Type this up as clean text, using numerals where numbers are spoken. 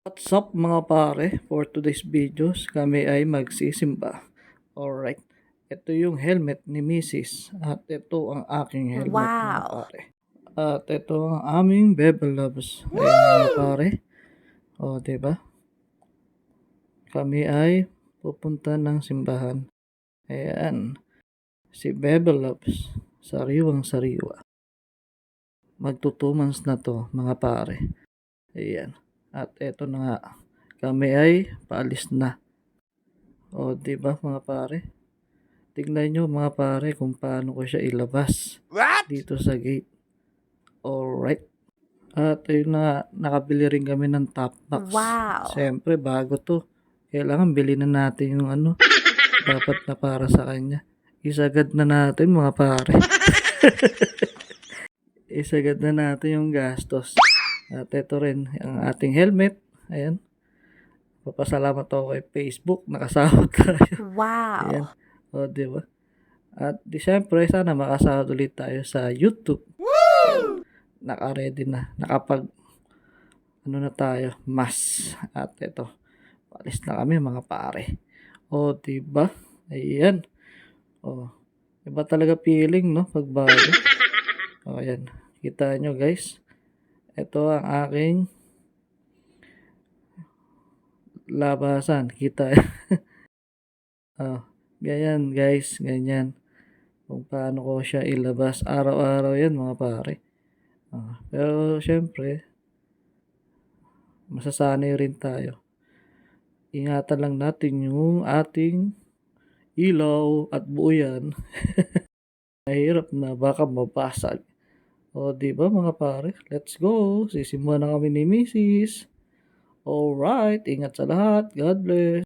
What's up mga pare? For today's videos, kami ay magsisimba. Alright, ito yung helmet ni Mrs. At ito ang aking helmet mga Wow! pare. At ito ang aming Bebe Loves. Ayan mga pare. O, diba? Kami ay pupunta ng simbahan. Ayan, si Bebe Loves. Sariwang sariwa. Magto 2 months na to mga pare. Ayan. At ito na nga, kami ay paalis na. O, di ba mga pare? Tignan nyo mga pare kung paano ko siya ilabas. Dito sa gate. Alright. At ayun na, nakabili rin kami ng top box. Wow! Siyempre, bago to. Kailangan bilhin na natin yung dapat na para sa kanya. Isagad na natin mga pare. Isagad na natin yung gastos. At ito rin, ang ating helmet. Ayan. Papasalamat ako kay Facebook. Nakasahod tayo. Wow! Ayan. O, diba? At di syempre, sana makasahod ulit tayo sa YouTube. Woo! Naka-ready na. Nakapag, na tayo, mas. At ito, palis na kami mga pare. O, diba? Ayan. O, iba talaga feeling, no? Pagbago. O, ayan. Kita nyo, guys. Ito ang aking labasan. Kita. Oh, ganyan, guys. Ganyan. Kung paano ko siya ilabas. Araw-araw yan, mga pare. Pero, syempre, masasanay rin tayo. Ingatan lang natin yung ating ilaw at buo yan. Mahirap na baka mabasag. O, diba mga pare? Let's go. Sisimba na kami ni Mrs. Alright. Ingat sa lahat. God bless.